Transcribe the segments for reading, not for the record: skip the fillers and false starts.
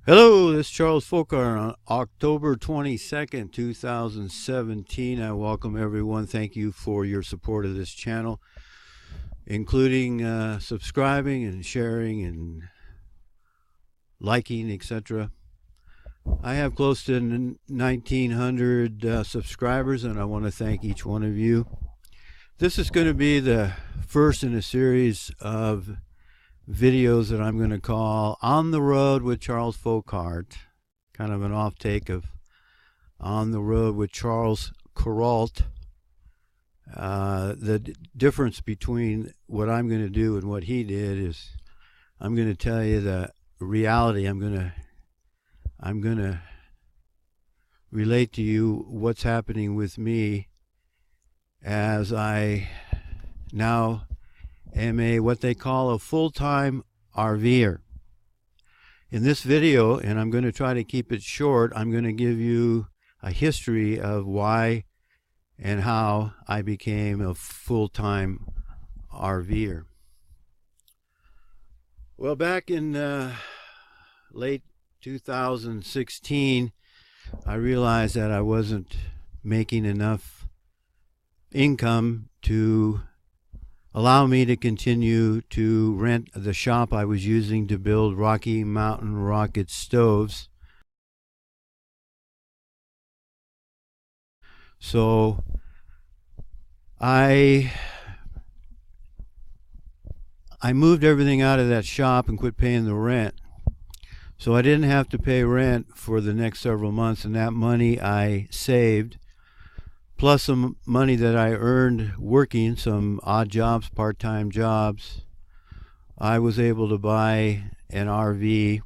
Hello, this is Charles Fockaert on October 22nd, 2017. I welcome everyone. Thank you for your support of this channel, including subscribing and sharing and liking, etc. I have close to 1,900 subscribers, and I want to thank each one of you. This is going to be the first in a series of videos that I'm going to call On the Road with Charles Fockaert, kind of an off-take of On the Road with Charles Kuralt. The difference between what I'm going to do and what he did is I'm going to tell you the reality. I'm going to relate to you what's happening with me as I now am what they call a full-time RVer. In this video, and I'm going to try to keep it short, I'm going to give you a history of why and how I became a full-time RVer. Well, back in late 2016, I realized that I wasn't making enough income to allow me to continue to rent the shop I was using to build Rocky Mountain rocket stoves. So I moved everything out of that shop and quit paying the rent. So I didn't have to pay rent for the next several months, and that money I saved, plus some money that I earned working some odd jobs, part-time jobs, I was able to buy an RV.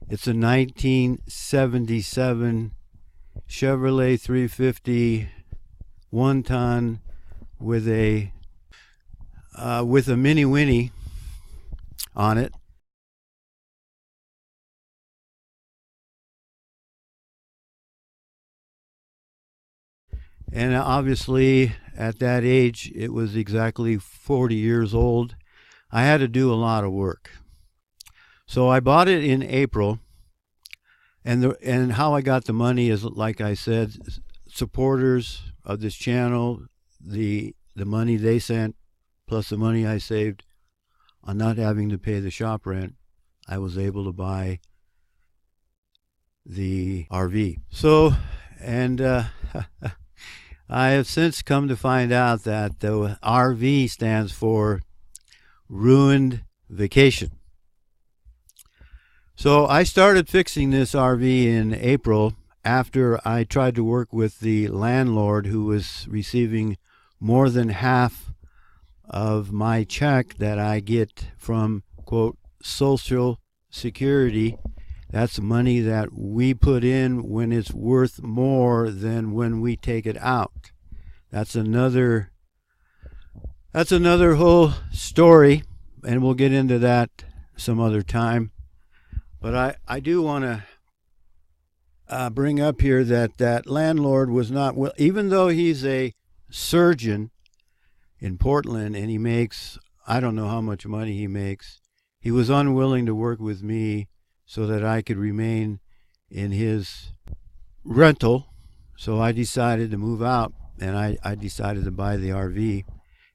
It's a 1977 Chevrolet 350 one-ton with a mini Winnie on it. And obviously, at that age, it was exactly 40 years old. I had to do a lot of work. So I bought it in April. And how I got the money is, like I said, supporters of this channel, the money they sent, plus the money I saved on not having to pay the shop rent, I was able to buy the RV. So, and I have since come to find out that the RV stands for Ruined Vacation. So I started fixing this RV in April after I tried to work with the landlord, who was receiving more than half of my check that I get from, quote, Social Security. That's money that we put in when it's worth more than when we take it out. That's another whole story, and we'll get into that some other time. But I do want to bring up here that that landlord was not, even though he's a surgeon in Portland and he makes, I don't know how much money he makes, he was unwilling to work with me so that I could remain in his rental. So I decided to move out, and I decided to buy the RV.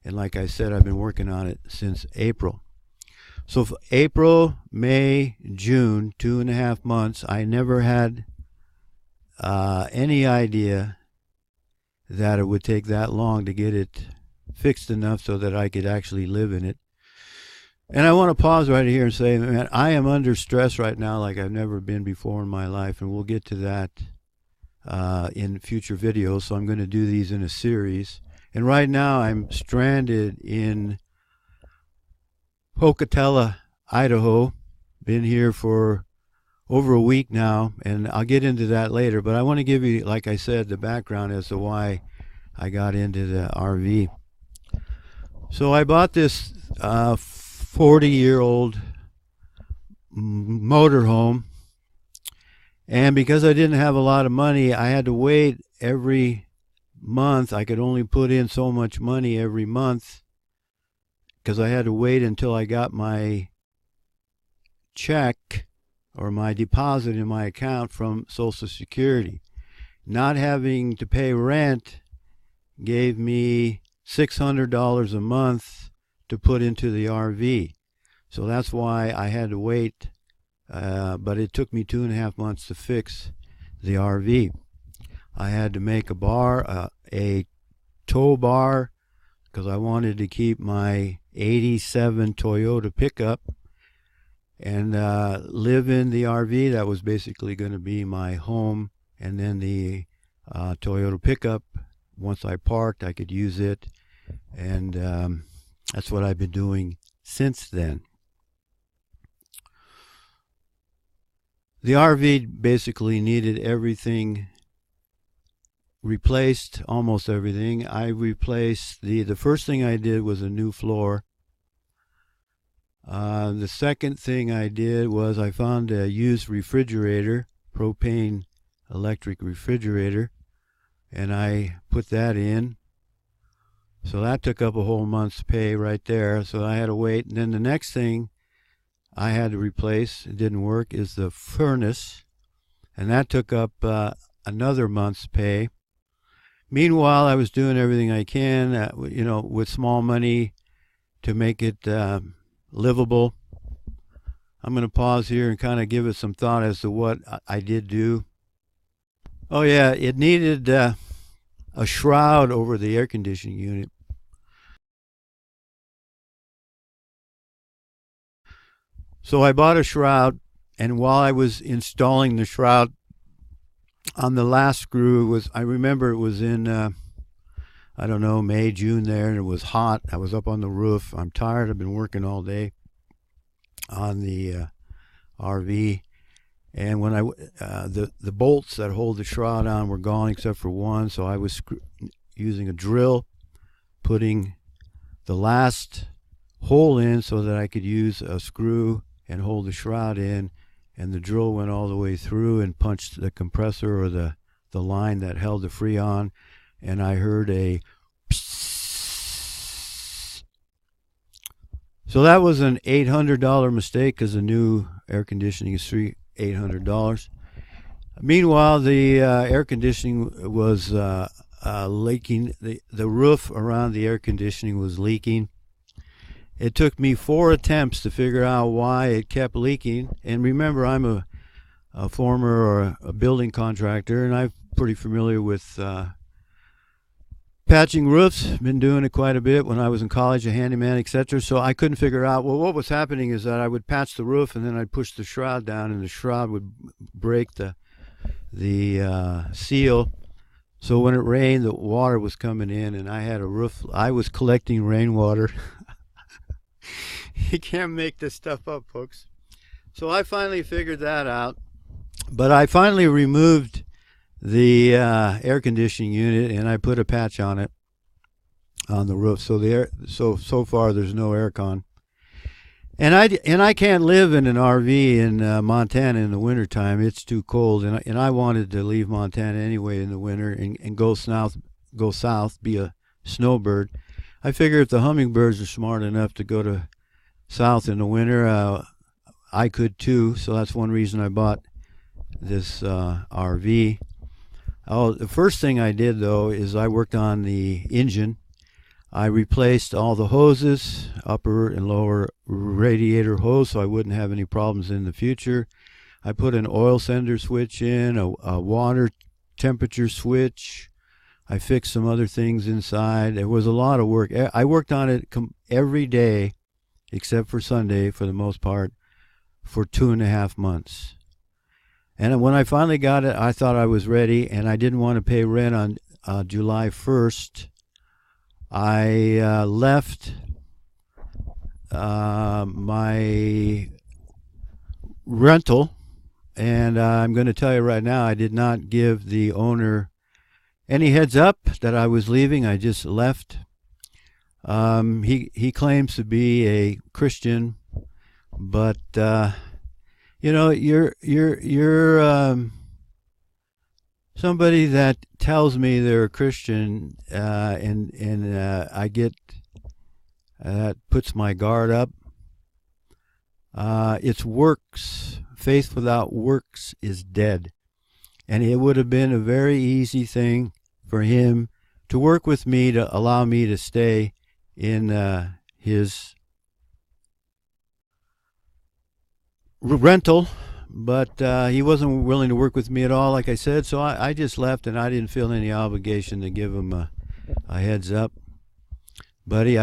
And like I said, I've been working on it since April. So for April, May, June, 2.5 months, I never had any idea that it would take that long to get it fixed enough so that I could actually live in it. And I want to pause right here and say, man, I am under stress right now like I've never been before in my life, and we'll get to that in future videos. So I'm going to do these in a series. And right now I'm stranded in Pocatello, Idaho. Been here for over a week now, and I'll get into that later. But I want to give you, like I said, the background as to why I got into the RV. So I bought this 40-year-old motorhome, and because I didn't have a lot of money, I had to wait every month. I could only put in so much money every month because I had to wait until I got my check or my deposit in my account from Social Security. Not having to pay rent gave me $600 a month to put into the RV. So that's why I had to wait, but it took me 2.5 months to fix the RV. I had to make a bar, a tow bar, because I wanted to keep my 87 Toyota pickup and live in the RV. That was basically going to be my home, and then the Toyota pickup, once I parked, I could use it, and that's what I've been doing since then. The RV basically needed everything replaced, almost everything. I replaced the first thing I did was a new floor. The second thing I did was I found a used refrigerator, propane electric refrigerator, and I put that in. So that took up a whole month's pay right there, so I had to wait. And then the next thing I had to replace, it didn't work, is the furnace, and that took up another month's pay. Meanwhile, I was doing everything I can, with small money to make it livable. I'm going to pause here and kind of give it some thought as to what I did do. Oh yeah, it needed a shroud over the air conditioning unit. So I bought a shroud, and while I was installing the shroud on the last screw, I remember it was in I don't know, May, June there, and it was hot. I was up on the roof. I'm tired. I've been working all day on the RV, and when the bolts that hold the shroud on were gone except for one, so I was using a drill, putting the last hole in so that I could use a screw and hold the shroud in, and the drill went all the way through and punched the compressor, or the line that held the Freon, and I heard a psss. So that was an $800 mistake, because the new air conditioning is $800. Meanwhile, the air conditioning was leaking. The roof around the air conditioning was leaking. It took me 4 attempts to figure out why it kept leaking. And remember, I'm a former or a building contractor, and I'm pretty familiar with patching roofs. Been doing it quite a bit when I was in college, a handyman, etc. So I couldn't figure out, well, what was happening is that I would patch the roof, and then I'd push the shroud down, and the shroud would break the seal. So when it rained, the water was coming in, and I had a roof. I was collecting rainwater. You can't make this stuff up, folks. So I finally figured that out. But I finally removed the air conditioning unit, and I put a patch on it on the roof. So so far there's no aircon. And I can't live in an RV in Montana in the wintertime. It's too cold, and I wanted to leave Montana anyway in the winter and go south, be a snowbird. I figure if the hummingbirds are smart enough to go to south in the winter, I could too. So that's one reason I bought this RV. Oh, the first thing I did though is I worked on the engine. I replaced all the hoses, upper and lower radiator hose, so I wouldn't have any problems in the future. I put an oil sender switch in, a water temperature switch. I fixed some other things inside. There was a lot of work. I worked on it every day except for Sunday for the most part for 2.5 months. And when I finally got it, I thought I was ready, and I didn't want to pay rent on July 1st. I left my rental, and I'm going to tell you right now, I did not give the owner any heads up that I was leaving. I just left. He claims to be a Christian, but you're somebody that tells me they're a Christian, and I get that puts my guard up. It's works faith without works is dead. And it would have been a very easy thing for him to work with me to allow me to stay in his rental, but he wasn't willing to work with me at all, like I said, so I just left, and I didn't feel any obligation to give him a heads up. Buddy,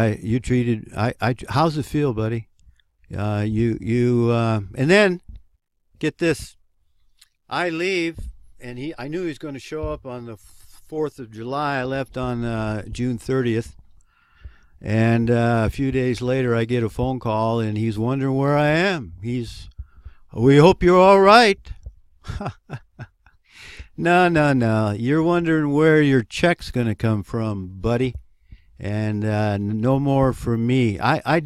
how's it feel, buddy? And then, get this, I leave, and I knew he was going to show up on the 4th of July. I left on June 30th. And a few days later, I get a phone call, and he's wondering where I am. We hope you're all right. No. You're wondering where your check's going to come from, buddy. And no more from me. I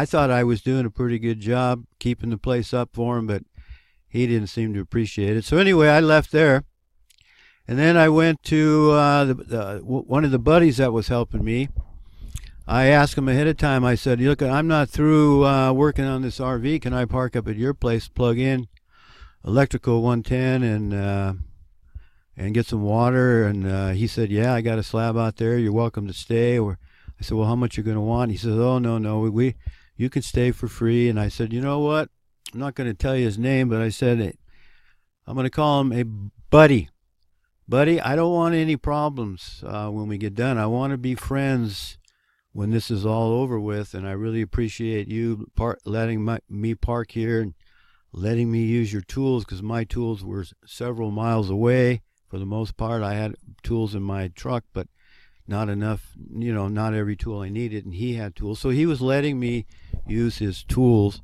thought I was doing a pretty good job keeping the place up for him, but he didn't seem to appreciate it. So anyway, I left there. And then I went to one of the buddies that was helping me. I asked him ahead of time. I said, look, I'm not through working on this RV. Can I park up at your place, plug in electrical 110 and get some water? And he said, yeah, I got a slab out there. You're welcome to stay. Or I said, well, how much you going to want? He says, oh, no, you can stay for free. And I said, you know what? I'm not going to tell you his name, but I said, I'm going to call him a buddy. Buddy, I don't want any problems when we get done. I want to be friends when this is all over with, and I really appreciate you letting me park here and letting me use your tools, because my tools were several miles away. For the most part, I had tools in my truck, but not enough, not every tool I needed, and he had tools. So he was letting me use his tools.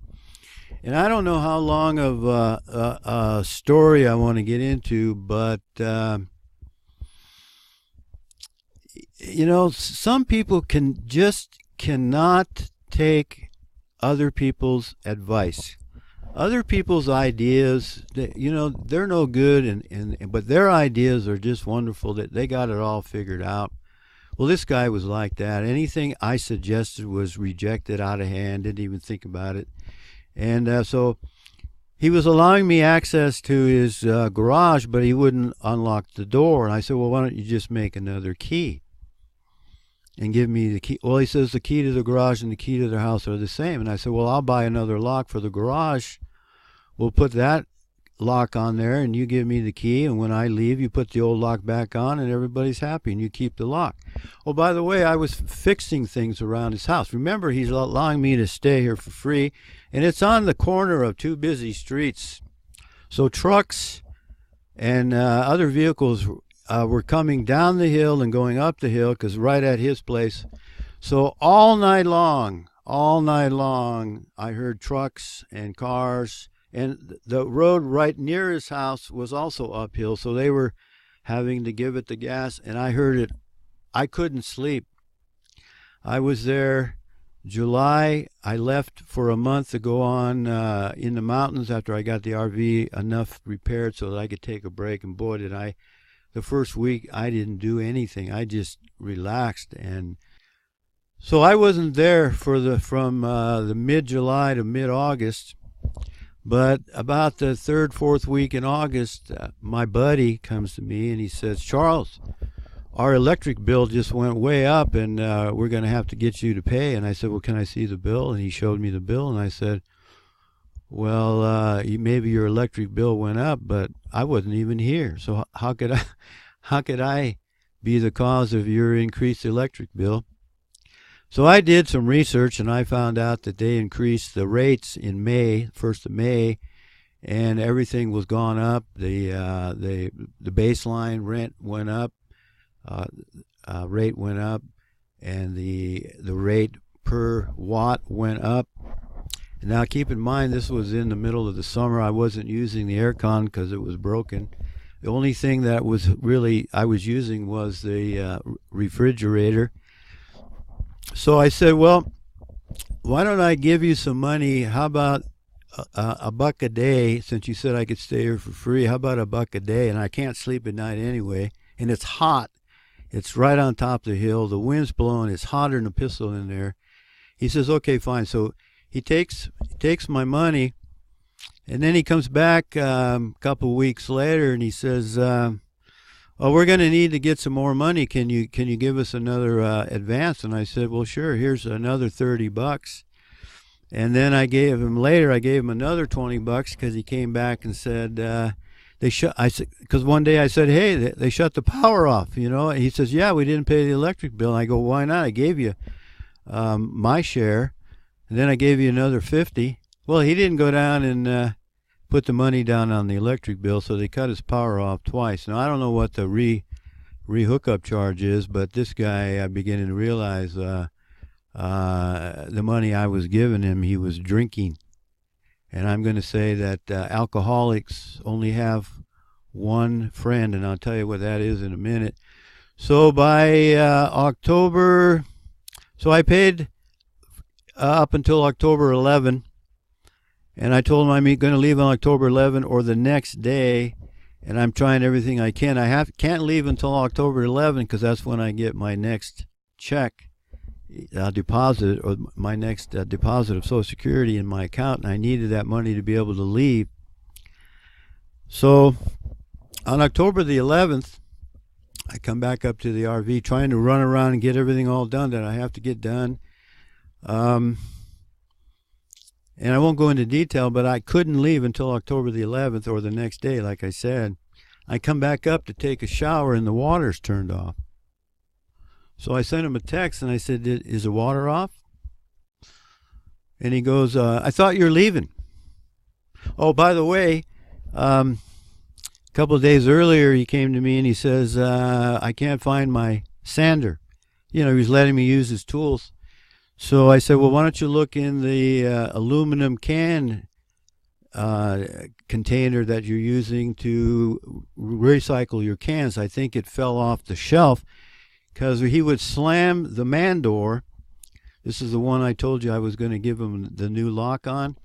And I don't know how long of a story I want to get into, but some people cannot take other people's advice. Other people's ideas, they're no good, but their ideas are just wonderful. That they got it all figured out. Well, this guy was like that. Anything I suggested was rejected out of hand, didn't even think about it. And so he was allowing me access to his garage, but he wouldn't unlock the door. And I said, well, why don't you just make another key and give me the key? Well, he says the key to the garage and the key to the house are the same. And I said, well, I'll buy another lock for the garage. We'll put that lock on there, and you give me the key, and when I leave, you put the old lock back on, and everybody's happy, and you keep the lock. Oh, by the way, I was fixing things around his house. Remember, he's allowing me to stay here for free, and it's on the corner of two busy streets. So trucks and other vehicles were coming down the hill and going up the hill, because right at his place. So all night long, I heard trucks and cars. And the road right near his house was also uphill, so they were having to give it the gas, and I heard it. I couldn't sleep. I was there July. I left for a month to go on in the mountains after I got the RV enough repaired so that I could take a break, and boy, did I. The first week, I didn't do anything. I just relaxed, and so I wasn't there from the mid-July to mid-August. But about the 3rd, 4th week in August, my buddy comes to me and he says, Charles, our electric bill just went way up, and we're going to have to get you to pay. And I said, well, can I see the bill? And he showed me the bill, and I said, well, maybe your electric bill went up, but I wasn't even here. So how could I be the cause of your increased electric bill? So I did some research, and I found out that they increased the rates in May, 1st of May, and everything was gone up. The baseline rent went up, rate went up, and the rate per watt went up. And now keep in mind, this was in the middle of the summer. I wasn't using the aircon because it was broken. The only thing that was really I was using was the refrigerator. So I said, well, why don't I give you some money? How about a buck a day, since you said I could stay here for free? How about a buck a day? And I can't sleep at night anyway, and it's hot. It's right on top of the hill. The wind's blowing. It's hotter than a pistol in there. He says, okay, fine. So he takes my money, And then he comes back a couple of weeks later, and he says, "Oh, we're going to need to get some more money. Can you give us another advance?" And I said, "Well, sure. Here's another $30." And then I gave him another $20 because he came back and said they shut. I said, because one day I said, "Hey, they shut the power off," you know. And he says, "Yeah, we didn't pay the electric bill." And I go, "Why not? I gave you my share, and then I gave you another 50." Well, he didn't go down and put the money down on the electric bill, so they cut his power off twice. Now I don't know what the re-hookup charge is, but this guy, I'm beginning to realize the money I was giving him, he was drinking. And I'm going to say that alcoholics only have one friend, and I'll tell you what that is in a minute. So by October, so I paid up until October 11, and I told him I'm going to leave on October 11 or the next day, and I'm trying everything I can. Can't leave until October 11 because that's when I get my next check. Deposit, or my next deposit of Social Security in my account, and I needed that money to be able to leave. So on October the 11th, I come back up to the RV trying to run around and get everything all done that I have to get done. And I won't go into detail, but I couldn't leave until October the 11th or the next day, like I said. I come back up to take a shower and the water's turned off. So I sent him a text and I said, "Is the water off?" And he goes, "I thought you were leaving." Oh, by the way, a couple of days earlier he came to me and he says, "I can't find my sander." You know, he was letting me use his tools. So I said, "Well, why don't you look in the aluminum can container that you're using to recycle your cans? I think it fell off the shelf." Because he would slam the man door. This is the one I told you I was going to give him the new lock on.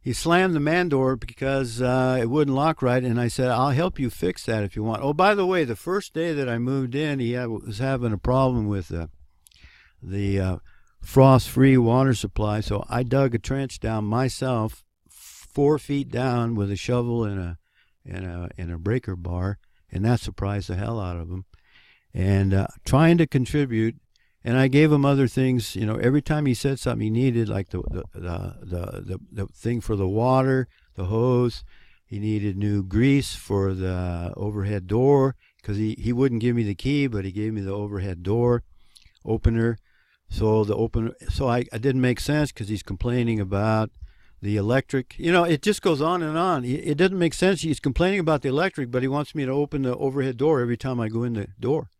He slammed the man door because it wouldn't lock right, and I said, "I'll help you fix that if you want." Oh, by the way, the first day that I moved in, he was having a problem with the frost-free water supply, so I dug a trench down myself, 4 feet down, with a shovel and a breaker bar, and that surprised the hell out of him. And trying to contribute, and I gave him other things. You know, every time he said something he needed, like the thing for the water, the hose. He needed new grease for the overhead door because he wouldn't give me the key, but he gave me the overhead door opener. So I didn't make sense because he's complaining about the electric. You know, it just goes on and on. It doesn't make sense. He's complaining about the electric, but he wants me to open the overhead door every time I go in the door.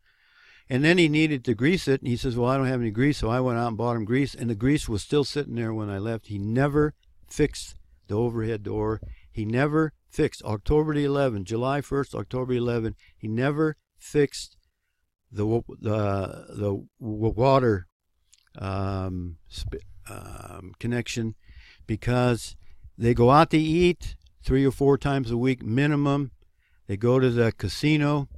And then he needed to grease it, and he says, "Well, I don't have any grease," so I went out and bought him grease, and the grease was still sitting there when I left. He never fixed the overhead door. He never fixed October the 11th, July 1st, October 11th. He never fixed the water connection, because they go out to eat 3 or 4 times a week minimum. They go to the casino.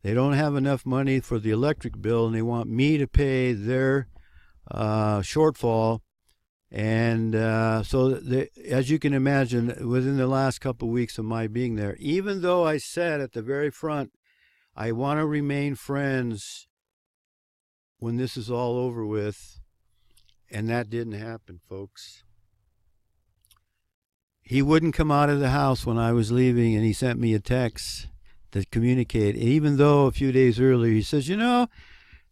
They don't have enough money for the electric bill, and they want me to pay their shortfall. And so as you can imagine, within the last couple of weeks of my being there, even though I said at the very front, I want to remain friends when this is all over with, and that didn't happen, folks. He wouldn't come out of the house when I was leaving, and he sent me a text to communicate. Even though a few days earlier he says, "You know,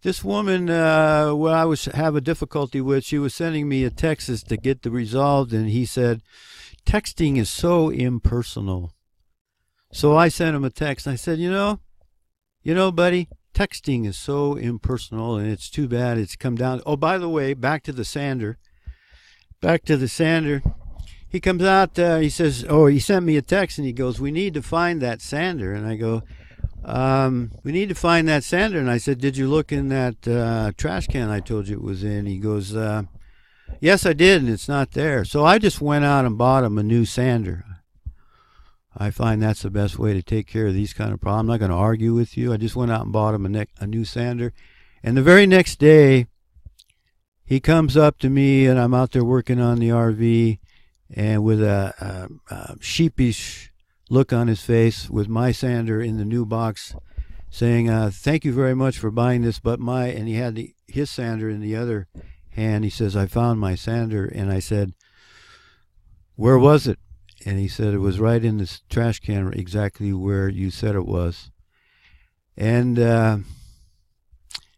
this woman what I was have a difficulty with, she was sending me a text to get the resolved," and he said, "Texting is so impersonal." So I sent him a text. I said, you know, buddy, texting is so impersonal, and it's too bad it's come down. Oh, by the way, back to the sander. He comes out, he says, he sent me a text, and he goes, "We need to find that sander." And I go, "We need to find that sander." And I said, "Did you look in that trash can I told you it was in?" He goes, "Yes, I did, and it's not there." So I just went out and bought him a new sander. I find that's the best way to take care of these kind of problems. I'm not going to argue with you. I just went out and bought him a new sander. And the very next day, he comes up to me, and I'm out there working on the RV, and with a sheepish look on his face, with my sander in the new box, saying, "Thank you very much for buying this, but and he had his sander in the other hand. He says, "I found my sander." And I said, "Where was it?" And he said, "It was right in this trash can, exactly where you said it was." And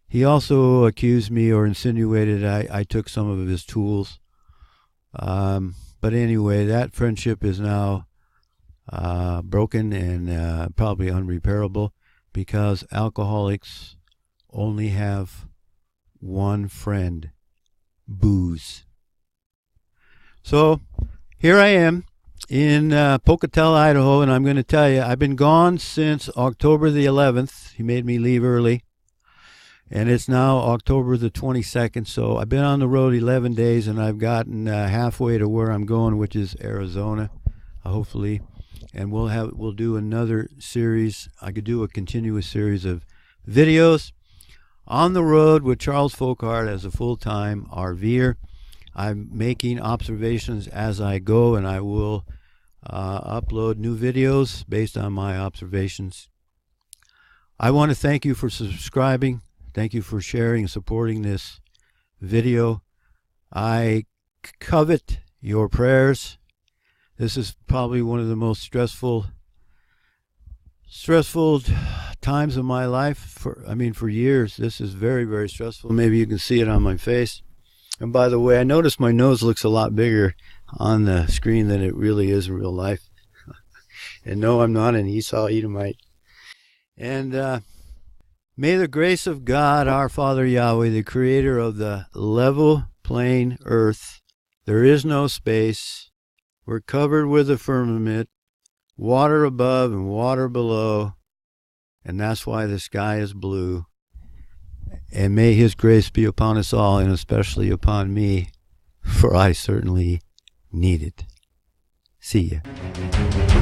he also accused me, or insinuated, I took some of his tools. But anyway, that friendship is now broken and probably unrepairable, because alcoholics only have one friend: booze. So here I am in Pocatello, Idaho, and I'm going to tell you, I've been gone since October the 11th. He made me leave early, and it's now October the 22nd. So I've been on the road 11 days, and I've gotten halfway to where I'm going, which is Arizona, hopefully. And we'll do another series. I could do a continuous series of videos on the road with Charles Fockaert as a full-time RVer. I'm making observations as I go, and I will upload new videos based on my observations. I want to thank you for subscribing. Thank you for sharing and supporting this video. I covet your prayers. This is probably one of the most stressful times of my life. For years. This is very, very stressful. Maybe you can see it on my face. And by the way, I noticed my nose looks a lot bigger on the screen than it really is in real life. And no, I'm not an Esau Edomite. And may the grace of God, our Father Yahweh, the creator of the level plain earth, there is no space, we're covered with a firmament, water above and water below, and that's why the sky is blue. And may his grace be upon us all, and especially upon me, for I certainly need it. See ya.